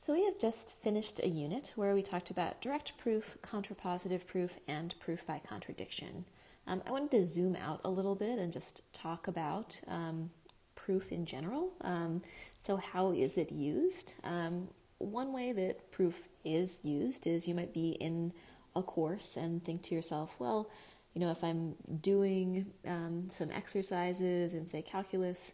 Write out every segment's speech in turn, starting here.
So we have just finished a unit where we talked about direct proof, contrapositive proof, and proof by contradiction. I wanted to zoom out a little bit and just talk about proof in general. So how is it used? One way that proof is used is you might be in a course and think to yourself, well, if I'm doing some exercises in, say, calculus,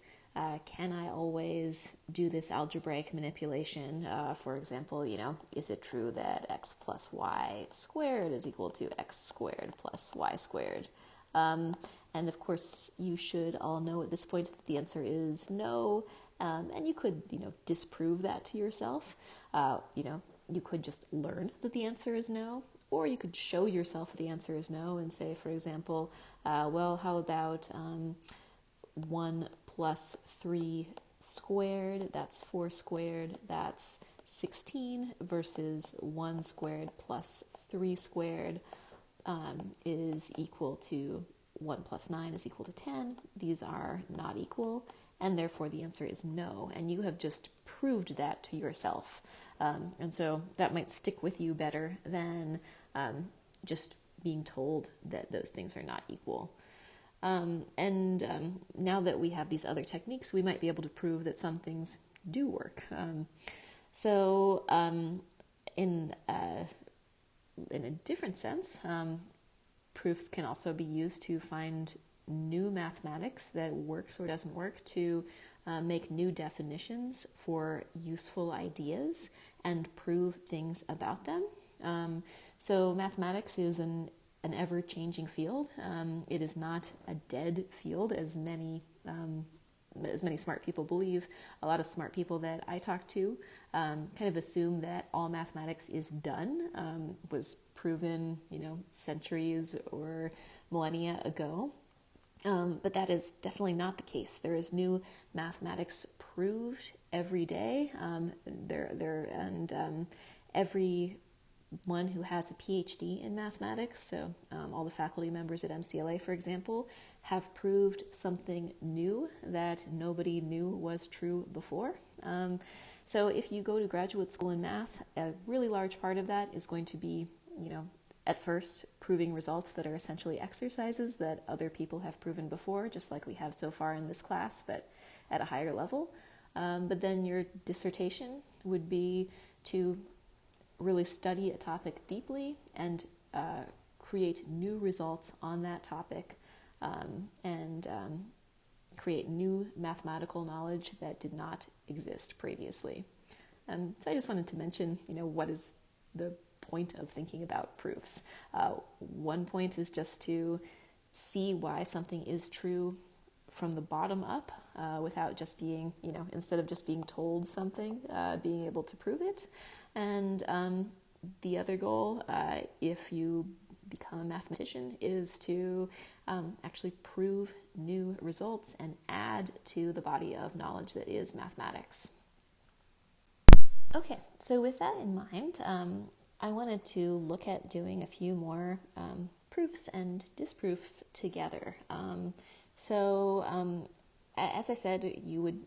can I always do this algebraic manipulation? For example, is it true that x plus y squared is equal to x squared plus y squared? And of course, you should all know at this point that the answer is no. And you could, disprove that to yourself. You could just learn that the answer is no, or you could show yourself the answer is no and say, for example, well, how about 1 plus 3 squared, that's 4 squared, that's 16, versus 1 squared plus 3 squared is equal to 1 plus 9 is equal to 10. These are not equal, and therefore the answer is no. And you have just proved that to yourself. And so that might stick with you better than just being told that those things are not equal. Now that we have these other techniques, we might be able to prove that some things do work. In a different sense, proofs can also be used to find new mathematics that works or doesn't work, to make new definitions for useful ideas and prove things about them. So mathematics is an ever-changing field. It is not a dead field, as many smart people believe. A lot of smart people that I talk to kind of assume that all mathematics is done, was proven, centuries or millennia ago. But that is definitely not the case. There is new mathematics proved every day. Everyone who has a PhD in mathematics, so all the faculty members at MCLA, for example, have proved something new that nobody knew was true before. So if you go to graduate school in math, a really large part of that is going to be, at first, proving results that are essentially exercises that other people have proven before, just like we have so far in this class, but at a higher level. But then your dissertation would be to really study a topic deeply and create new results on that topic, and create new mathematical knowledge that did not exist previously. So I just wanted to mention, what is the point of thinking about proofs. One point is just to see why something is true from the bottom up, without just being, instead of just being told something, being able to prove it. And the other goal, if you become a mathematician, is to actually prove new results and add to the body of knowledge that is mathematics. Okay, so with that in mind, I wanted to look at doing a few more proofs and disproofs together. As I said, you would,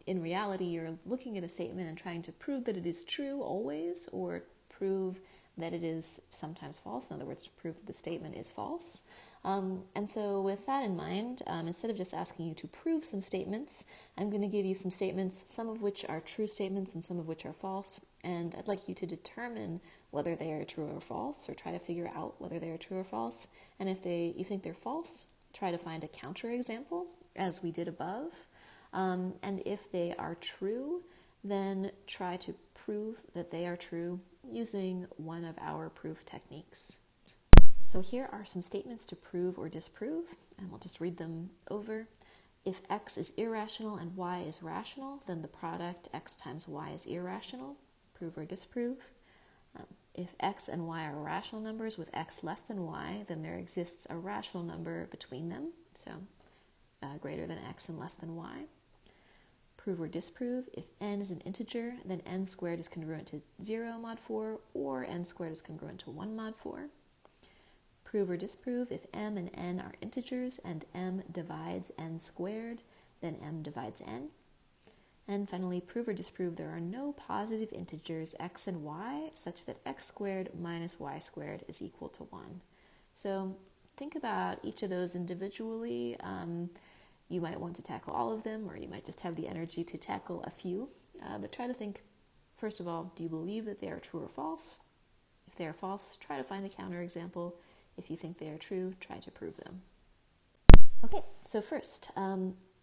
in reality, you're looking at a statement and trying to prove that it is true always, or prove that it is sometimes false. In other words, to prove that the statement is false. And so with that in mind, instead of just asking you to prove some statements, I'm going to give you some statements, some of which are true statements and some of which are false. And I'd like you to determine whether they are true or false, or try to figure out whether they are true or false. And if you think they're false, try to find a counterexample, as we did above. And if they are true, then try to prove that they are true using one of our proof techniques. So here are some statements to prove or disprove, and we'll just read them over. If x is irrational and y is rational, then the product x times y is irrational. Prove or disprove. If x and y are rational numbers with x less than y, then there exists a rational number between them, so greater than x and less than y. Prove or disprove. If n is an integer, then n squared is congruent to 0 mod 4, or n squared is congruent to 1 mod 4. Prove or disprove. If m and n are integers and m divides n squared, then m divides n. And finally, prove or disprove there are no positive integers x and y such that x squared minus y squared is equal to 1. So think about each of those individually. You might want to tackle all of them, or you might just have the energy to tackle a few. But try to think, first of all, do you believe that they are true or false? If they are false, try to find a counterexample. If you think they are true, try to prove them. Okay, so first,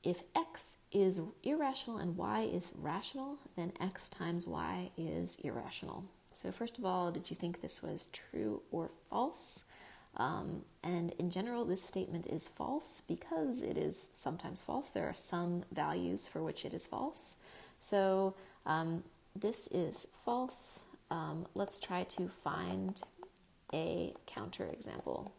if x is irrational and y is rational, then x times y is irrational. So first of all, did you think this was true or false? And in general, this statement is false because it is sometimes false. There are some values for which it is false. So this is false. Let's try to find a counterexample.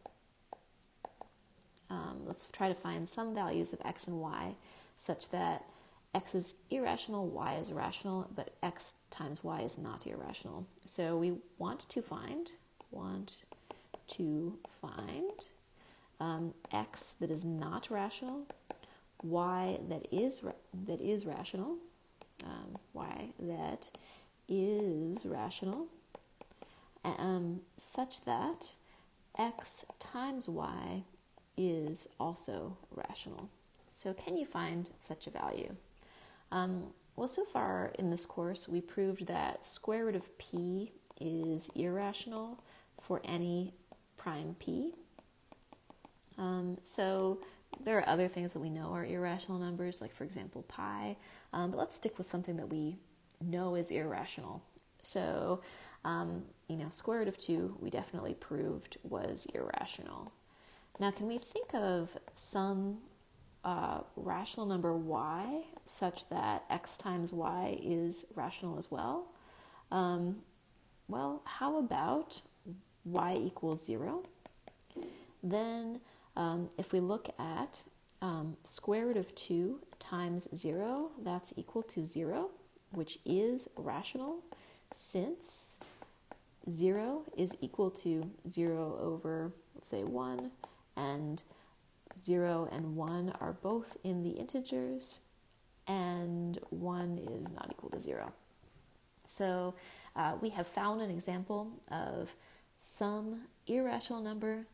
Let's try to find some values of x and y such that x is irrational, y is rational, but x times y is not irrational. So we want to find x that is not rational, y that is rational, such that x times y is also rational. So can you find such a value? Well, so far in this course, we proved that square root of p is irrational for any prime p. So there are other things that we know are irrational numbers, like for example pi, but let's stick with something that we know is irrational. So, square root of 2 we definitely proved was irrational. Now, can we think of some rational number y such that x times y is rational as well? Well, how about y equals 0? Then if we look at square root of 2 times 0, that's equal to 0, which is rational since 0 is equal to 0 over, let's say, 1, and 0 and 1 are both in the integers, and 1 is not equal to 0. So we have found an example of some irrational number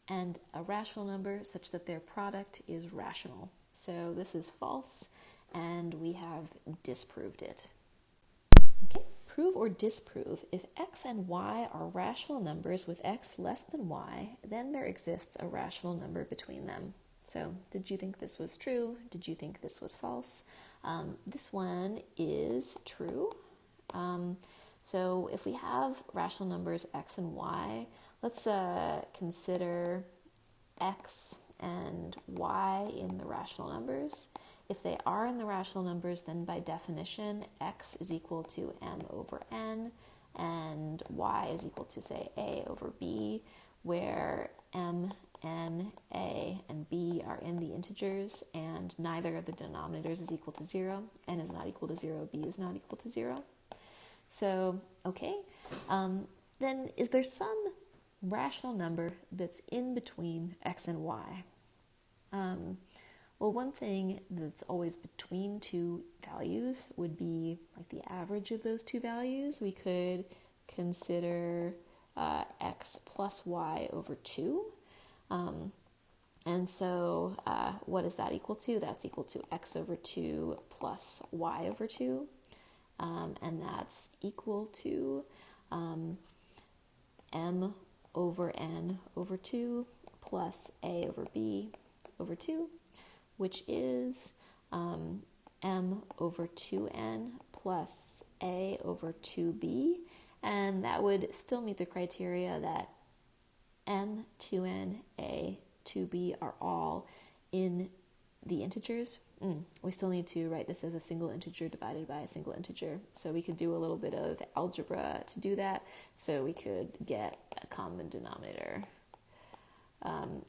and a rational number such that their product is rational. So this is false, and we have disproved it. Okay, prove or disprove. If x and y are rational numbers with x less than y, then there exists a rational number between them. So did you think this was true? Did you think this was false? This one is true. So if we have rational numbers x and y, let's consider x and y in the rational numbers. If they are in the rational numbers, then by definition, x is equal to m over n, and y is equal to, say, a over b, where m, n, a, and b are in the integers, and neither of the denominators is equal to 0. N is not equal to 0, b is not equal to 0. So, okay, then is there some rational number that's in between x and y? Well, one thing that's always between two values would be like the average of those two values. We could consider x plus y over 2. And so what is that equal to? That's equal to x over 2 plus y over 2. And that's equal to m over n over 2 plus a over b over 2, which is m over 2n plus a over 2b. And that would still meet the criteria that m, 2n, a, 2b are all in the integers. We still need to write this as a single integer divided by a single integer. So we could do a little bit of algebra to do that. So we could get a common denominator.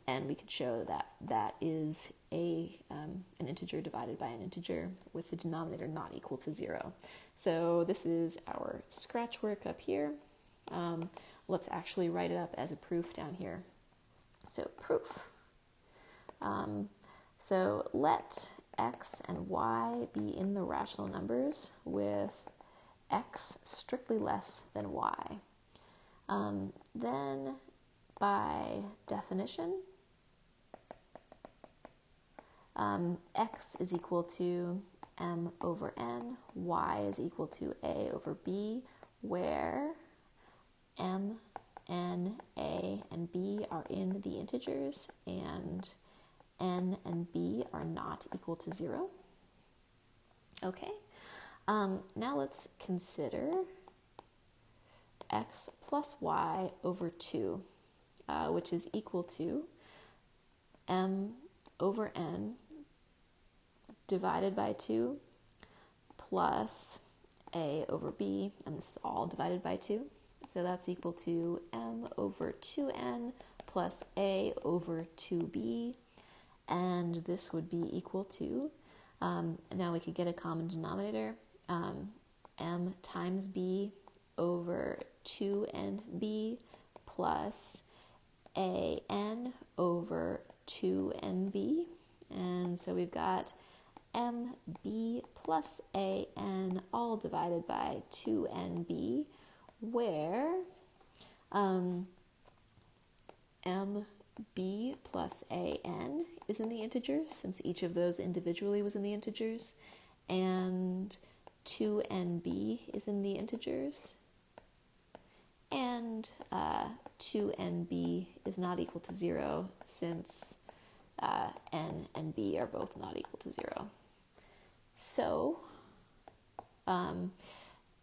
And we could show that that is an integer divided by an integer with the denominator not equal to 0. So this is our scratch work up here. Let's actually write it up as a proof down here. So proof. So let x and y be in the rational numbers with x strictly less than y. Then, by definition, x is equal to m over n, y is equal to a over b, where m, n, a, and b are in the integers, and n and b are not equal to 0. Okay, now let's consider x plus y over 2, which is equal to m over n divided by 2 plus a over b, and this is all divided by 2. So that's equal to m over 2n plus a over 2b, and this would be equal to, now we could get a common denominator, m times b over 2nb plus an over 2nb, and so we've got mb plus an all divided by 2nb, where mb plus an is in the integers, since each of those individually was in the integers, and 2nb is in the integers, and 2nb is not equal to 0, since n and b are both not equal to 0. So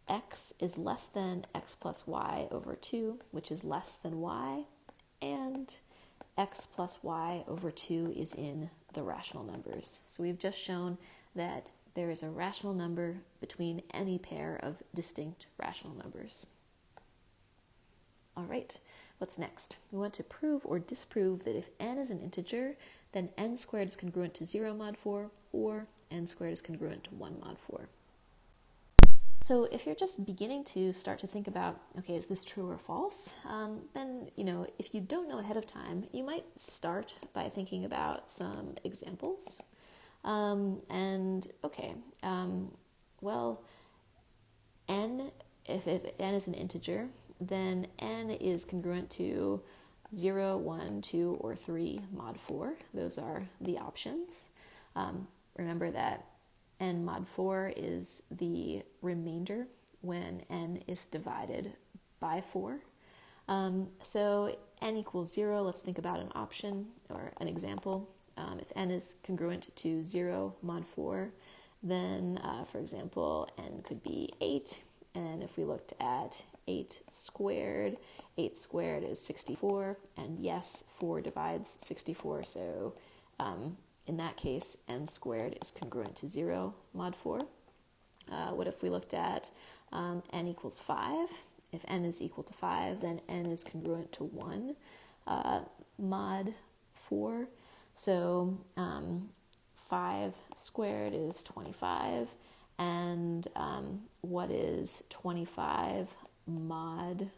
x is less than x plus y over 2, which is less than y, and x plus y over 2 is in the rational numbers. So we've just shown that there is a rational number between any pair of distinct rational numbers. All right, what's next? We want to prove or disprove that if n is an integer, then n squared is congruent to 0 mod 4, or n squared is congruent to 1 mod 4. So if you're just beginning to start to think about, okay, is this true or false? Then, if you don't know ahead of time, you might start by thinking about some examples. Well, if n is an integer, then n is congruent to 0, 1, 2, or 3 mod 4. Those are the options. Remember that n mod 4 is the remainder when n is divided by 4. So n equals 0, let's think about an option or an example. If n is congruent to 0 mod 4, then, for example, n could be 8. And if we looked at 8 squared is 64. And yes, 4 divides 64, so in that case, n squared is congruent to 0 mod 4. What if we looked at n equals 5? If n is equal to 5, then n is congruent to 1 mod 4. So 5 squared is 25. And what is 25 mod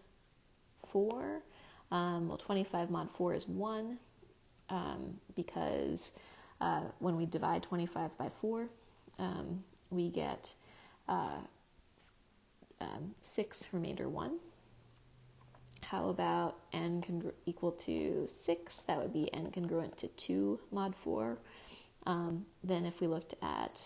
4? Well, 25 mod 4 is 1, because when we divide 25 by 4, we get 6 remainder 1. How about n equal to 6? That would be n congruent to 2 mod 4. Then if we looked at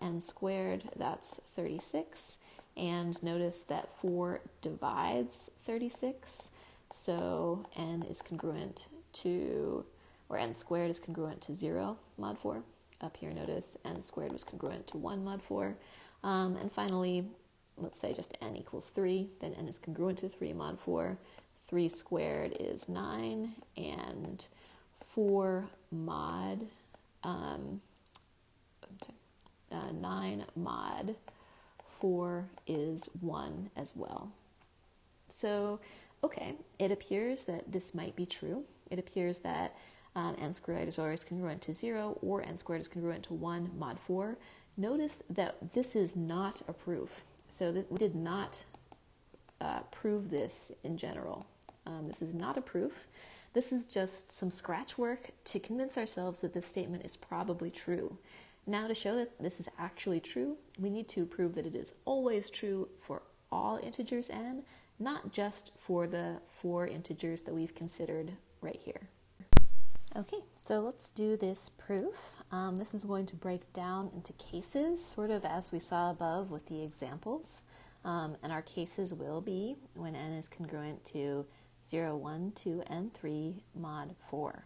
n squared, that's 36. And notice that 4 divides 36. So n is congruent to, or n squared is congruent to 0 mod 4. Up here, notice n squared was congruent to 1 mod 4. And finally, let's say just n equals 3, then n is congruent to 3 mod 4. 3 squared is 9, and 4 mod 9 mod 4 is 1 as well. So, okay, it appears that this might be true. It appears that n squared is always congruent to 0, or n squared is congruent to 1 mod 4. Notice that this is not a proof. So we did not prove this in general. This is not a proof. This is just some scratch work to convince ourselves that this statement is probably true. Now to show that this is actually true, we need to prove that it is always true for all integers n, not just for the 4 integers that we've considered right here. Okay, so let's do this proof. This is going to break down into cases, sort of as we saw above with the examples. And our cases will be when n is congruent to 0, 1, 2, and 3 mod 4.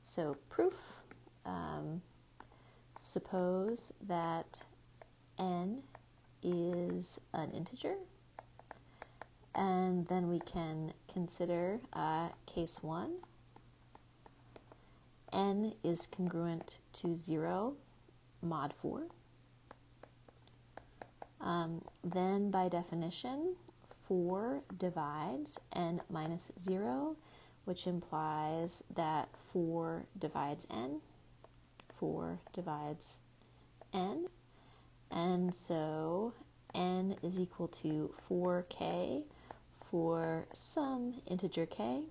So proof, suppose that n is an integer, and then we can consider case 1. N is congruent to 0 mod 4. Then by definition, 4 divides n minus 0, which implies that 4 divides n. 4 divides n. And so n is equal to 4k for some integer k.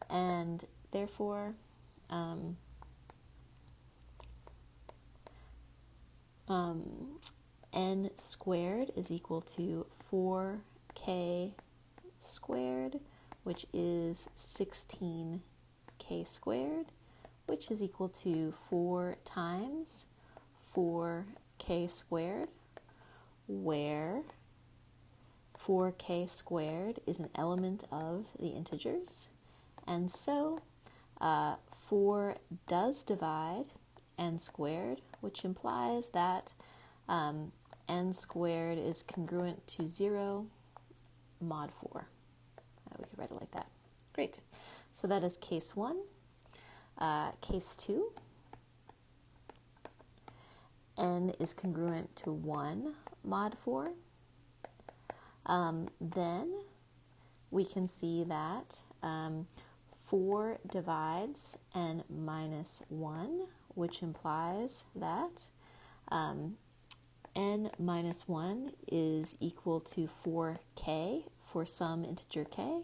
And therefore, n squared is equal to 4k squared, which is 16k squared, which is equal to 4 times 4k squared, where 4k squared is an element of the integers. And so 4 does divide n squared, which implies that n squared is congruent to 0 mod 4. We could write it like that. Great. So that is case 1. Case 2, n is congruent to 1 mod 4. Then we can see that 4 divides n minus 1, which implies that n minus 1 is equal to 4k for some integer k.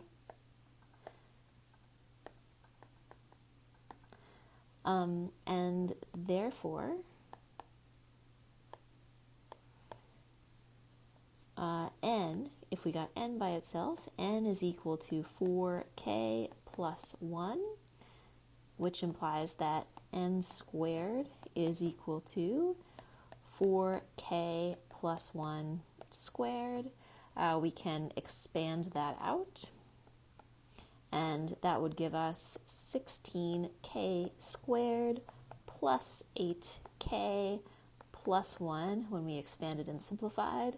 And therefore, n, if we got n by itself, n is equal to 4k plus 1, which implies that n squared is equal to 4k plus 1 squared. We can expand that out, and that would give us 16k squared plus 8k plus 1 when we expanded and simplified.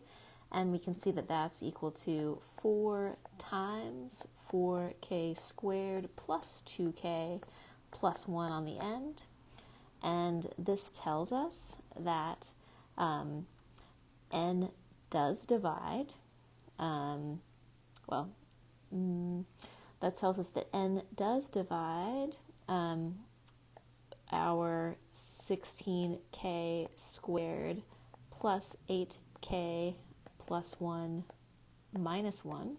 And we can see that that's equal to 4 times 4k squared plus 2k plus 1 on the end. And this tells us that n does divide. That tells us that n does divide our 16k squared plus 8k plus 1 minus 1.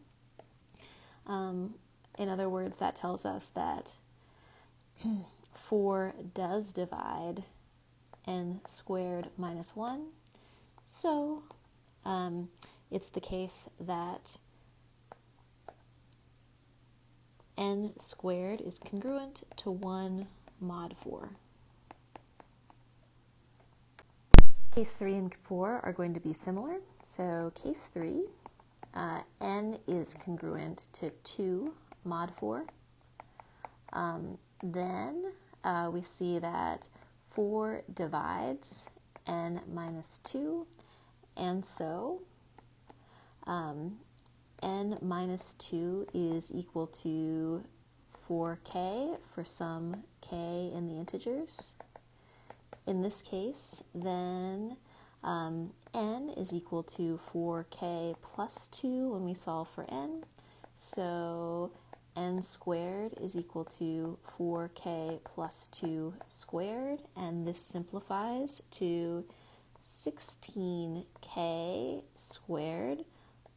In other words, that tells us that 4 does divide n squared minus 1. So it's the case that n squared is congruent to 1 mod 4. Case 3 and 4 are going to be similar. So case 3, n is congruent to 2 mod 4. Then we see that 4 divides n minus 2, and so n minus 2 is equal to 4k for some k in the integers. In this case, then n is equal to 4k plus 2 when we solve for n. So n squared is equal to 4k plus 2 squared, and this simplifies to 16k squared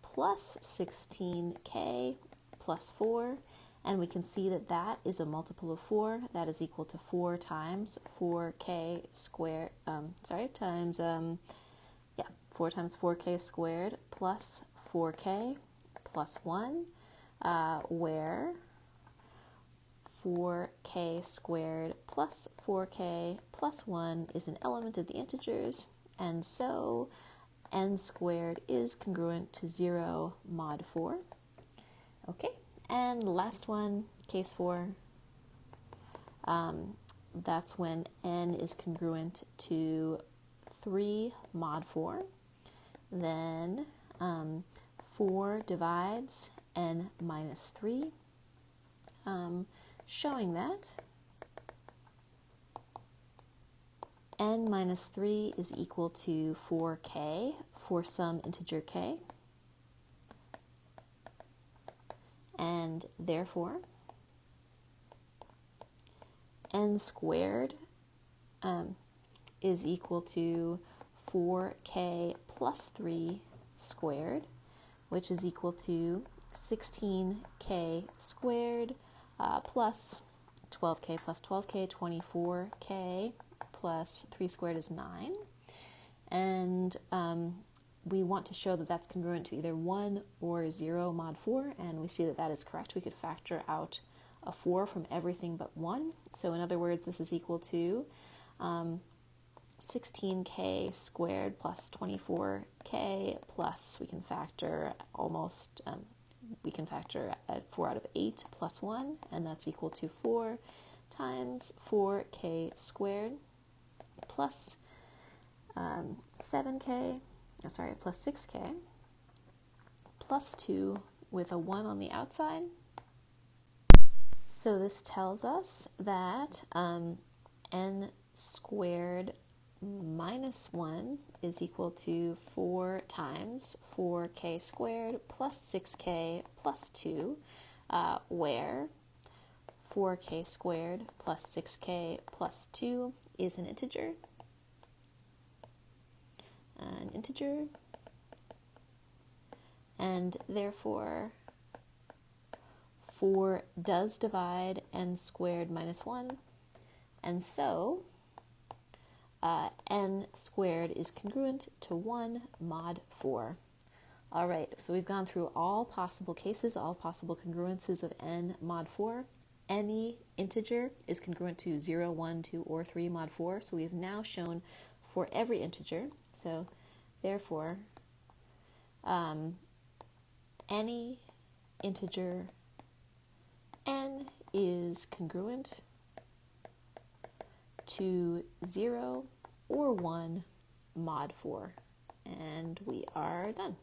plus 16k plus 4, And we can see that that is a multiple of 4. That is equal to 4 times 4k squared, 4 times 4k squared plus 4k plus 1, where 4k squared plus 4k plus 1 is an element of the integers, and so n squared is congruent to 0 mod 4. Okay, and the last one, case 4, that's when n is congruent to 3 mod 4. Then 4 divides n minus 3, showing that n minus 3 is equal to 4k for some integer k, and therefore n squared is equal to 4k plus 3 squared, which is equal to 16k squared plus 12k plus 12k, 24k plus 3 squared is 9. And we want to show that that's congruent to either 1 or 0 mod 4, and we see that that is correct. We could factor out a 4 from everything but 1. So in other words, this is equal to 16k squared plus 24k plus, we can factor 4 out of 8 plus 1, and that's equal to 4 times 4k squared plus 6k plus 2 with a 1 on the outside. So this tells us that n squared minus 1 is equal to 4 times 4k squared plus 6k plus 2, where 4k squared plus 6k plus 2 is an integer. And therefore 4 does divide n squared minus 1, and so n squared is congruent to 1 mod 4. All right, so we've gone through all possible cases, all possible congruences of n mod 4. Any integer is congruent to 0, 1, 2, or 3 mod 4, so we've now shown for every integer. So therefore, any integer n is congruent to 0 or 1 mod 4. And we are done.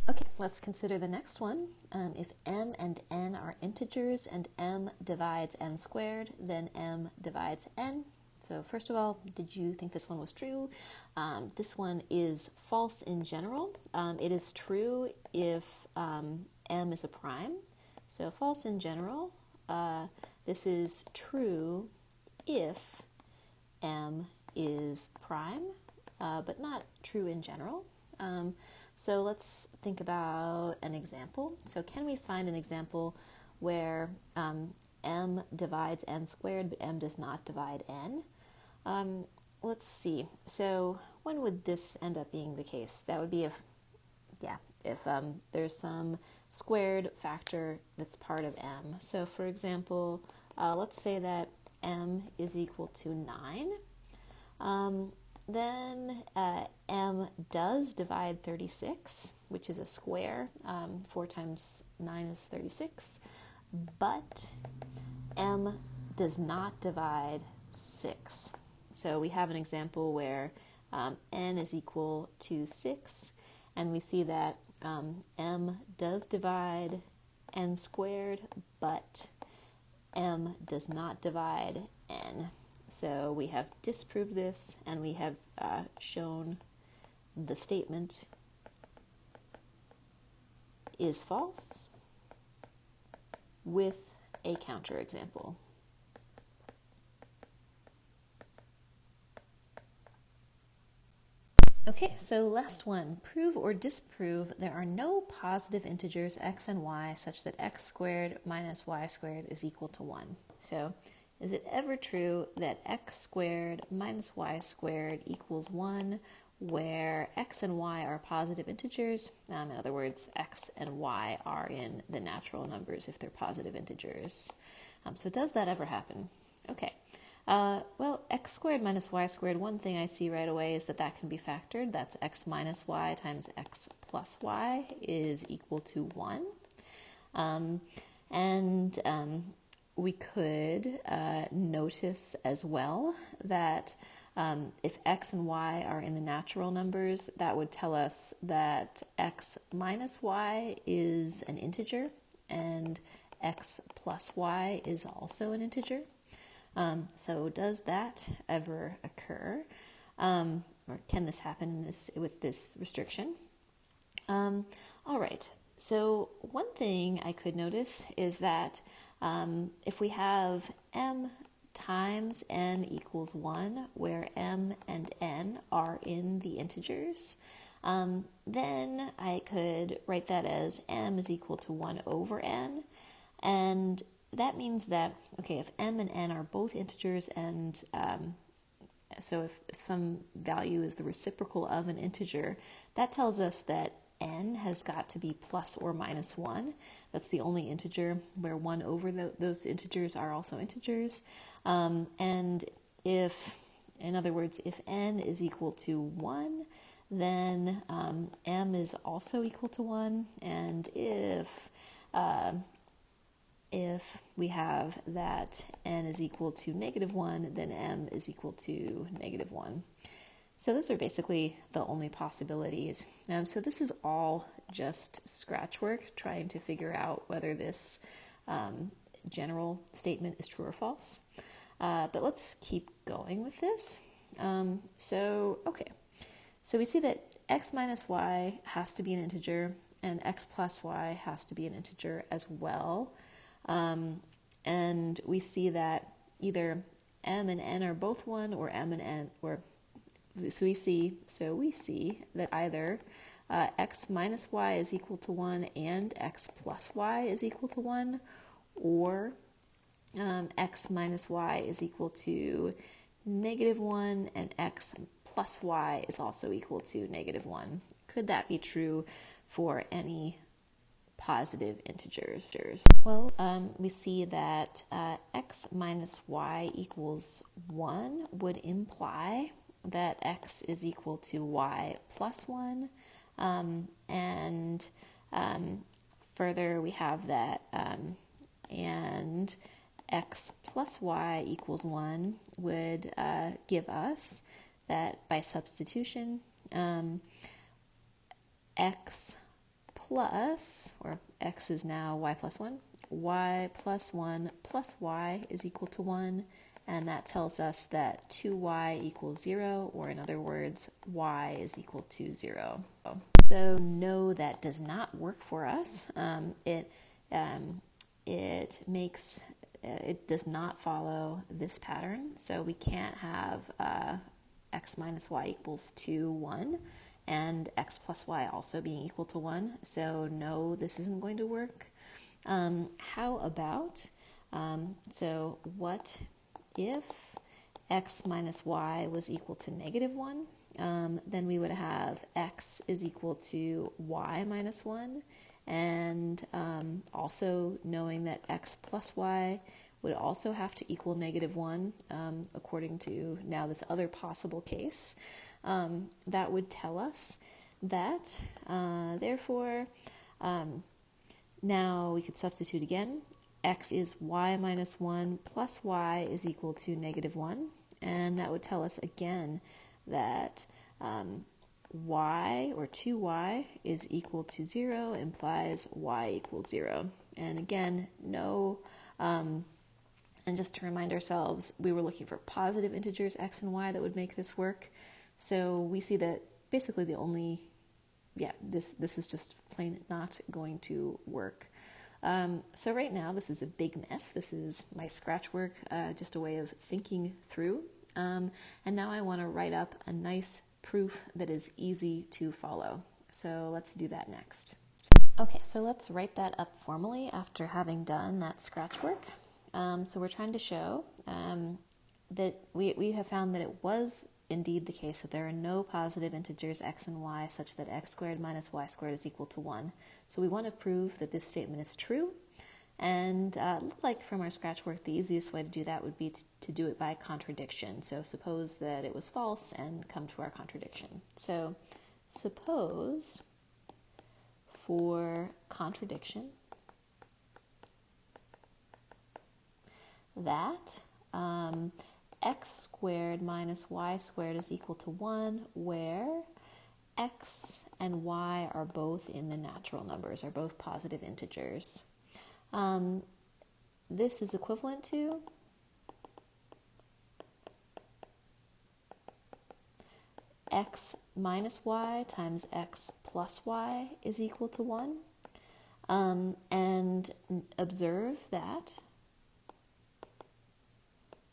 Okay, let's consider the next one. If m and n are integers and m divides n squared, then m divides n. So first of all, did you think this one was true? This one is false in general. It is true if m is a prime. So false in general. This is true if m is prime, but not true in general. So let's think about an example. So can we find an example where m divides n squared, but m does not divide n? Let's see. So when would this end up being the case? That would be if there's some squared factor that's part of m. So for example, let's say that m is equal to 9. Then m does divide 36, which is a square. 4 times 9 is 36. But m does not divide 6. So we have an example where n is equal to 6, and we see that m does divide n squared, but m does not divide n. So we have disproved this, and we have shown the statement is false with a counterexample. Okay, so last one. Prove or disprove there are no positive integers x and y such that x squared minus y squared is equal to 1. So is it ever true that x squared minus y squared equals 1 where x and y are positive integers? In other words, x and y are in the natural numbers if they're positive integers. So does that ever happen? Okay. Well, x squared minus y squared, one thing I see right away is that can be factored. That's x minus y times x plus y is equal to 1. We could notice as well that if x and y are in the natural numbers, that would tell us that x minus y is an integer and x plus y is also an integer. So does that ever occur? Or can this happen with this restriction? All right. So one thing I could notice is that if we have m times n equals 1, where m and n are in the integers, then I could write that as m is equal to 1 over n. And that means that, okay, if m and n are both integers, and so if some value is the reciprocal of an integer, that tells us that n has got to be plus or minus 1. That's the only integer where 1 over those integers are also integers. And if, in other words, if n is equal to 1, then m is also equal to 1. And if we have that n is equal to negative 1, then m is equal to negative 1. So those are basically the only possibilities. So this is all just scratch work, trying to figure out whether this general statement is true or false. But let's keep going with this. So we see that x minus y has to be an integer, and x plus y has to be an integer as well. And we see that either m and n are both 1, or m and n, or so we see that either x minus y is equal to 1 and x plus y is equal to 1, or x minus y is equal to negative 1 and x plus y is also equal to negative 1. Could that be true for any positive integers? Well, we see that x minus y equals 1 would imply that x is equal to y plus 1, and further we have that and x plus y equals 1 would give us that by substitution x plus, or x is now y plus 1, y plus 1 plus y is equal to 1, and that tells us that 2y equals 0, or in other words, y is equal to 0. So no, that does not work for us. It does not follow this pattern, so we can't have x minus y equals 2, 1, and x plus y also being equal to 1. So no, this isn't going to work. How about, so what if x minus y was equal to negative 1? Then we would have x is equal to y minus 1, and also knowing that x plus y would also have to equal negative 1, according to now this other possible case. That would tell us that, therefore, now we could substitute again. X is y minus 1 plus y is equal to negative 1. And that would tell us again that y, or 2y, is equal to 0 implies y equals 0. And again, no, and just to remind ourselves, we were looking for positive integers x and y that would make this work. So we see that basically the only, this is just plain not going to work. So right now, this is a big mess. This is my scratch work, just a way of thinking through. And now I want to write up a nice proof that is easy to follow. So let's do that next. Okay, so let's write that up formally after having done that scratch work. So we're trying to show that we have found that it was indeed the case that there are no positive integers x and y such that x squared minus y squared is equal to 1. So we want to prove that this statement is true. And it looked like from our scratch work, the easiest way to do that would be to do it by contradiction. So suppose that it was false and come to our contradiction. So suppose for contradiction that x squared minus y squared is equal to 1, where x and y are both in the natural numbers, are both positive integers. This is equivalent to x minus y times x plus y is equal to 1. And observe that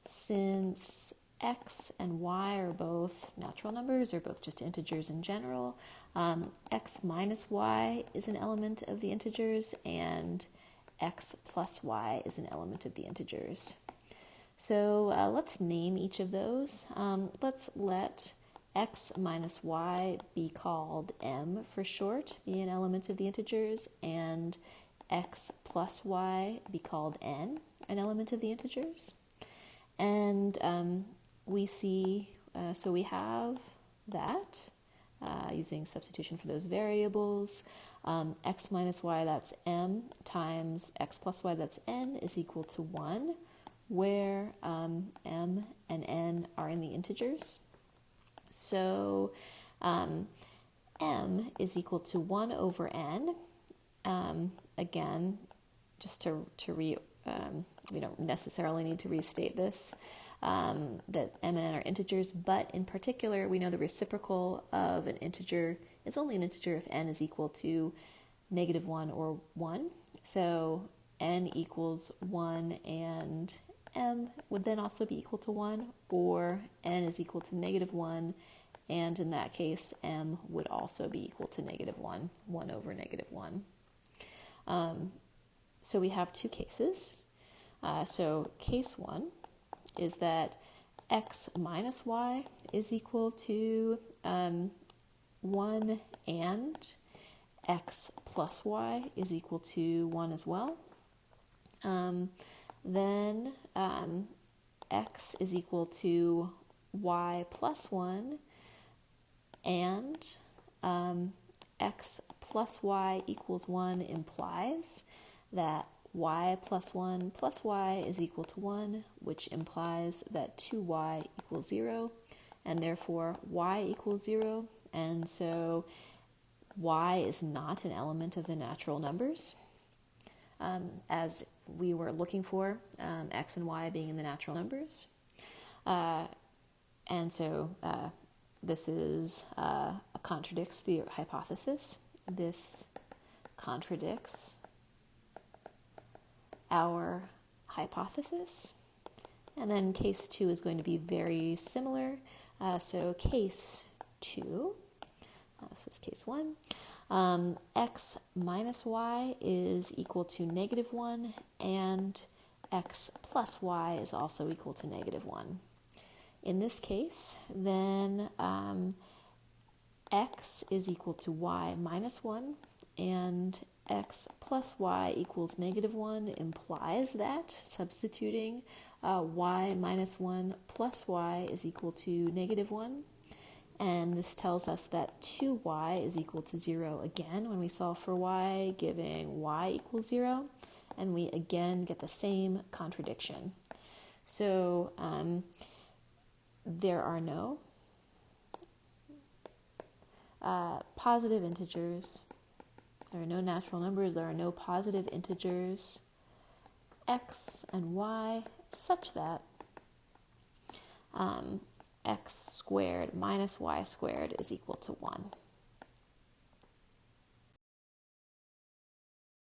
since x and y are both natural numbers, or both just integers in general, x minus y is an element of the integers, and x plus y is an element of the integers. So let's name each of those. Let's let x minus y be called m for short, be an element of the integers, and x plus y be called n, an element of the integers. And we see, so we have that using substitution for those variables. X minus y, that's m, times x plus y, that's n, is equal to 1, where m and n are in the integers. So m is equal to 1 over n. Again, just we don't necessarily need to restate this, that m and n are integers, but in particular, we know the reciprocal of an integer is only an integer if n is equal to -1 or 1. So n equals 1 and m would then also be equal to 1, or n is equal to -1, and in that case, m would also be equal to -1, 1 over -1. So we have two cases. So case 1 is that x minus y is equal to 1 and x plus y is equal to 1 as well. Then x is equal to y plus 1, and x plus y equals 1 implies that y plus 1 plus y is equal to 1, which implies that 2y equals 0, and therefore y equals 0, and so y is not an element of the natural numbers, as we were looking for, x and y being in the natural numbers. And so this contradicts the hypothesis. This contradicts our hypothesis. And then case 2 is going to be very similar. So case 2, this was case 1, x minus y is equal to -1, and x plus y is also equal to -1. In this case, then x is equal to y minus 1, and x plus y equals -1 implies that substituting y minus 1 plus y is equal to -1. And this tells us that 2y is equal to 0 again when we solve for y, giving y equals 0. And we again get the same contradiction. So there are no positive integers. There are no natural numbers. There are no positive integers x and y such that x squared minus y squared is equal to 1.